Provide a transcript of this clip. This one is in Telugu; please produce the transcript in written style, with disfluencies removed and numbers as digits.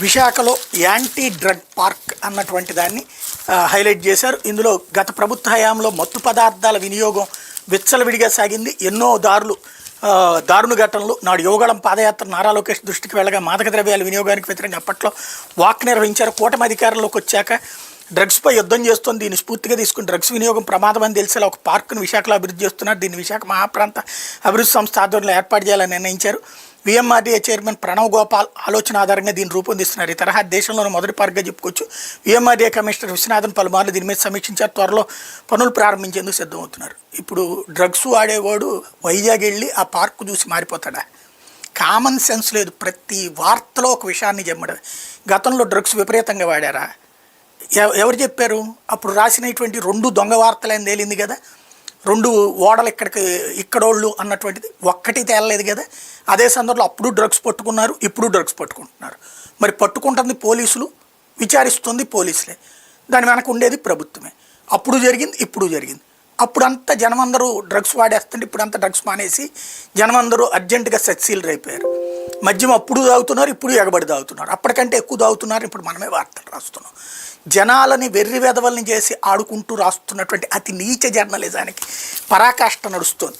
విశాఖలో యాంటీ డ్రగ్ పార్క్ అన్నటువంటి దాన్ని హైలైట్ చేశారు. ఇందులో గత ప్రభుత్వ హయాంలో మత్తు పదార్థాల వినియోగం విచ్చలవిడిగా సాగింది. ఎన్నో దారుణ ఘటనలు. నాడు యువగళం పాదయాత్ర నారా లోకేష్ దృష్టికి వెళ్ళగా మాదక ద్రవ్యాల వినియోగానికి వ్యతిరేకంగా అప్పట్లో వాక్ నిర్వహించారు. కూటమి అధికారంలోకి వచ్చాక డ్రగ్స్పై యుద్ధం చేస్తుంది. దీన్ని స్ఫూర్తిగా తీసుకుని డ్రగ్స్ వినియోగం ప్రమాదం అని తెలిసేలా ఒక పార్కును విశాఖలో అభివృద్ధి చేస్తున్నారు. దీన్ని విశాఖ మహాప్రాంత అభివృద్ధి సంస్థ ఆధ్వర్యంలో ఏర్పాటు చేయాలని నిర్ణయించారు. విఎంఆర్డీఏ చైర్మన్ ప్రణవ్ గోపాల్ ఆలోచన ఆధారంగా దీన్ని రూపొందిస్తున్నారు. ఈ తరహా దేశంలోని మొదటి పార్క్గా చెప్పుకోవచ్చు. విఎంఆర్డీఏ కమిషనర్ విశ్వనాథన్ పలుమార్లు దీని మీద సమీక్షించారు. త్వరలో పనులు ప్రారంభించేందుకు సిద్ధమవుతున్నారు. ఇప్పుడు డ్రగ్స్ వాడేవాడు వైజాగ్ వెళ్ళి ఆ పార్కు చూసి మారిపోతాడా? కామన్ సెన్స్ లేదు. ప్రతి వార్తలో ఒక విషయాన్ని చెప్పడం. గతంలో డ్రగ్స్ విపరీతంగా వాడారా? ఎవరు చెప్పారు? అప్పుడు రాసినటువంటి 2 దొంగ వార్తలని తేలింది కదా. 2 ఓడలు ఇక్కడోళ్ళు అన్నటువంటిది ఒక్కటి తేలలేదు కదా. అదే సందర్భంలో అప్పుడు డ్రగ్స్ పట్టుకున్నారు, ఇప్పుడు డ్రగ్స్ పట్టుకుంటున్నారు. మరి పట్టుకుంటుంది పోలీసులు, విచారిస్తుంది పోలీసులే. దాని వెనక ఉండేది ప్రభుత్వమే. అప్పుడు జరిగింది, ఇప్పుడు జరిగింది. అప్పుడంతా జనమందరూ డ్రగ్స్ వాడేస్తుంటే ఇప్పుడంతా డ్రగ్స్ మానేసి జనమందరూ అర్జెంటుగా సక్సీలర్ అయిపోయారు. మద్యం అప్పుడు తాగుతున్నారు, ఇప్పుడు ఎగబడి తాగుతున్నారు. అప్పటికంటే ఎక్కువ తాగుతున్నారు. ఇప్పుడు మనమే వార్తలు రాస్తున్నాం. జనాలని వెర్రి వెధవల్ని చేసి ఆడుకుంటూ రాస్తున్నటువంటి అతి నీచ జర్నలిజానికి పరాకాష్ట నడుస్తుంది.